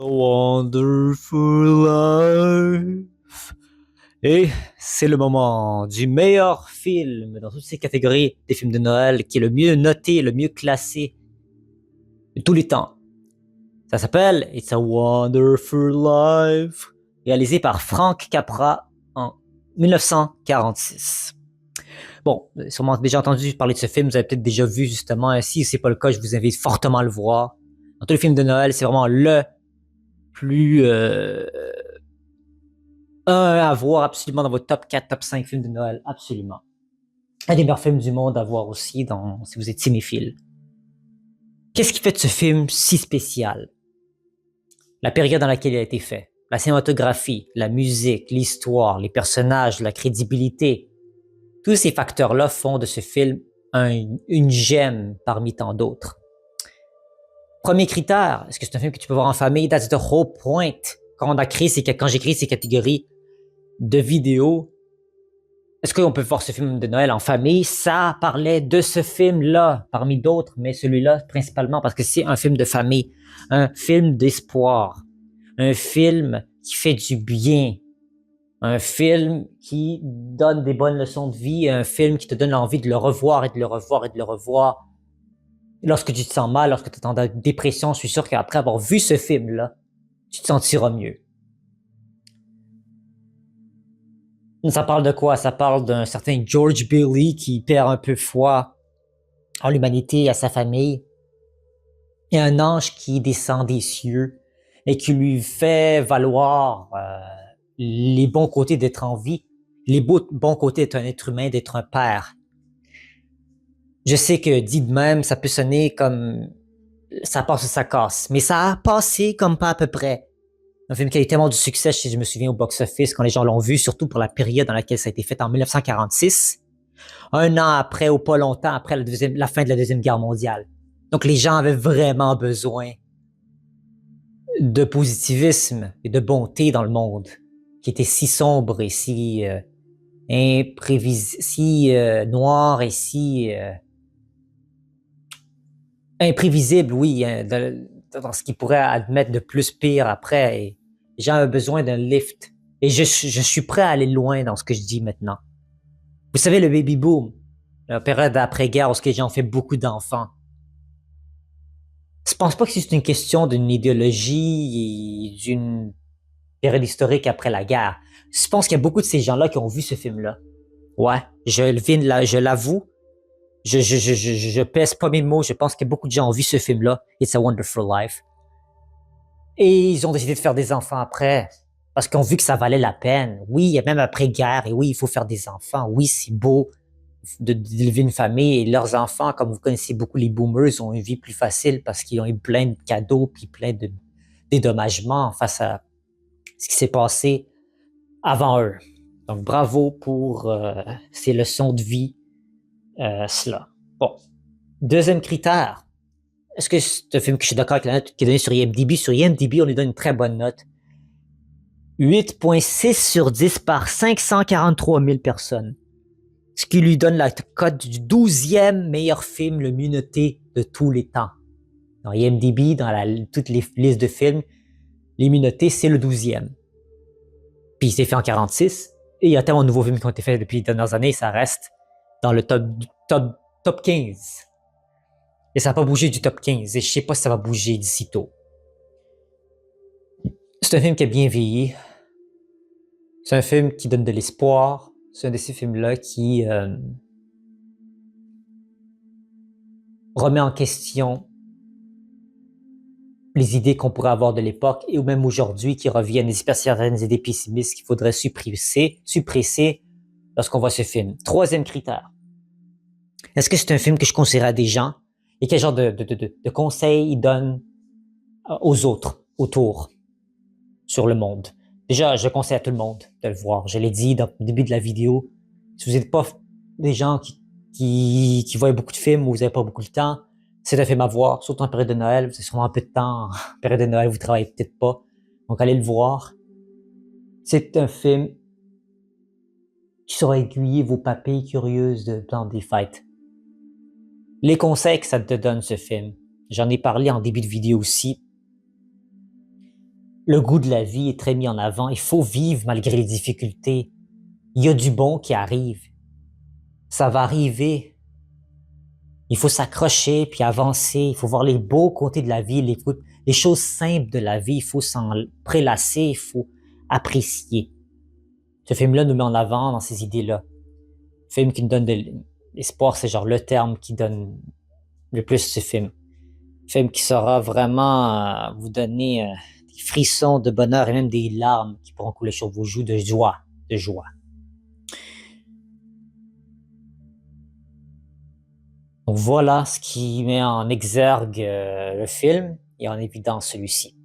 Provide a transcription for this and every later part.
Wonderful Life. Et c'est le moment du meilleur film dans toutes ces catégories des films de Noël qui est le mieux noté, le mieux classé de tous les temps. Ça s'appelle It's a Wonderful Life, réalisé par Frank Capra en 1946. Bon, vous avez sûrement déjà entendu parler de ce film, vous avez peut-être déjà vu justement. Si c'est pas le cas, je vous invite fortement à le voir. Dans tous les films de Noël, c'est vraiment le plus à voir absolument dans votre top 4, top 5 films de Noël, absolument. Un des meilleurs films du monde à voir aussi si vous êtes cinéphile. Qu'est-ce qui fait de ce film si spécial? La période dans laquelle il a été fait, la cinématographie, la musique, l'histoire, les personnages, la crédibilité. Tous ces facteurs-là font de ce film une gemme parmi tant d'autres. Premier critère, est-ce que c'est un film que tu peux voir en famille? That's the whole point. Quand j'ai créé ces catégories de vidéos, est-ce qu'on peut voir ce film de Noël en famille? Ça parlait de ce film-là, parmi d'autres, mais celui-là principalement parce que c'est un film de famille, un film d'espoir, un film qui fait du bien, un film qui donne des bonnes leçons de vie, un film qui te donne l'envie de le revoir et de le revoir et de le revoir. Lorsque tu te sens mal, lorsque tu es en dépression, je suis sûr qu'après avoir vu ce film-là, tu te sentiras mieux. Ça parle de quoi? Ça parle d'un certain George Bailey qui perd un peu foi en l'humanité et à sa famille. Et un ange qui descend des cieux et qui lui fait valoir les bons côtés d'être en vie, les bons côtés d'être un être humain, d'être un père. Je sais que dit de même, ça peut sonner comme ça passe ou ça casse, mais ça a passé comme pas à peu près. Un film qui a eu tellement de succès, je me souviens au box-office quand les gens l'ont vu, surtout pour la période dans laquelle ça a été fait en 1946, un an après ou pas longtemps après la fin de la Deuxième Guerre mondiale. Donc les gens avaient vraiment besoin de positivisme et de bonté dans le monde qui était si sombre et si noir et si imprévisible, oui, dans ce qui pourrait admettre de plus pire après. Et les gens avaient besoin d'un lift. Et je suis prêt à aller loin dans ce que je dis maintenant. Vous savez, le baby boom, la période d'après-guerre où les gens ont fait beaucoup d'enfants. Je pense pas que c'est une question d'une idéologie et d'une période historique après la guerre. Je pense qu'il y a beaucoup de ces gens-là qui ont vu ce film-là. Ouais, je l'avoue. Je pèse pas mes mots. Je pense que beaucoup de gens ont vu ce film-là. It's a Wonderful Life. Et ils ont décidé de faire des enfants après. Parce qu'ils ont vu que ça valait la peine. Oui, il y a même après-guerre. Et oui, il faut faire des enfants. Oui, c'est beau d'élever une famille. Et leurs enfants, comme vous connaissez beaucoup les boomers, ont une vie plus facile parce qu'ils ont eu plein de cadeaux puis plein de dédommagements face à ce qui s'est passé avant eux. Donc, bravo pour ces leçons de vie, cela. Bon. Deuxième critère. Est-ce que c'est un film que je suis d'accord avec la note qui est donnée sur IMDb? Sur IMDb, on lui donne une très bonne note. 8.6 sur 10 par 543 000 personnes. Ce qui lui donne la cote du 12e meilleur film le mieux noté de tous les temps. Dans IMDb, dans toutes les listes de films, les mieux notés, c'est le 12e. Puis il s'est fait en 46. Et il y a tellement de nouveaux films qui ont été faits depuis les dernières années, ça reste dans le top 15. Et ça n'a pas bougé du top 15. Et je sais pas si ça va bouger d'ici tôt. C'est un film qui a bien vieilli. C'est un film qui donne de l'espoir. C'est un de ces films-là qui remet en question les idées qu'on pourrait avoir de l'époque et ou même aujourd'hui qui reviennent certaines idées pessimistes qu'il faudrait suppresser lorsqu'on voit ce film. Troisième critère. Est-ce que c'est un film que je conseillerais à des gens? Et quel genre de conseils il donne aux autres autour sur le monde? Déjà, je conseille à tout le monde de le voir. Je l'ai dit au début de la vidéo. Si vous n'êtes pas des gens qui voient beaucoup de films ou vous n'avez pas beaucoup de temps, c'est un film à voir, surtout en période de Noël. Vous avez sûrement un peu de temps. En période de Noël, vous travaillez peut-être pas. Donc, allez le voir. C'est un film qui saura aiguiller vos papilles curieuses de plan des fêtes. Les conseils que ça te donne, ce film. J'en ai parlé en début de vidéo aussi. Le goût de la vie est très mis en avant. Il faut vivre malgré les difficultés. Il y a du bon qui arrive. Ça va arriver. Il faut s'accrocher puis avancer. Il faut voir les beaux côtés de la vie, les choses simples de la vie. Il faut s'en prélasser. Il faut apprécier. Ce film-là nous met en avant dans ces idées-là. Film qui nous donne de l'espoir, c'est genre le terme qui donne le plus ce film. Film qui saura vraiment vous donner des frissons de bonheur et même des larmes qui pourront couler sur vos joues de joie, de joie. Donc voilà ce qui met en exergue le film et en évidence celui-ci.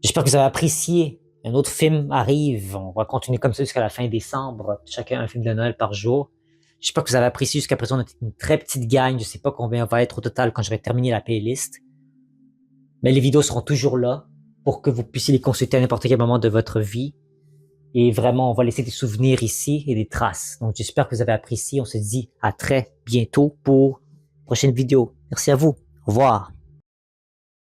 J'espère que vous avez apprécié. Un autre film arrive. On va continuer comme ça jusqu'à la fin décembre. Chacun un film de Noël par jour. J'espère que vous avez apprécié jusqu'à présent. On est une très petite gang. Je sais pas combien on va être au total quand je vais terminer la playlist. Mais les vidéos seront toujours là pour que vous puissiez les consulter à n'importe quel moment de votre vie. Et vraiment, on va laisser des souvenirs ici et des traces. Donc, j'espère que vous avez apprécié. On se dit à très bientôt pour une prochaine vidéo. Merci à vous. Au revoir.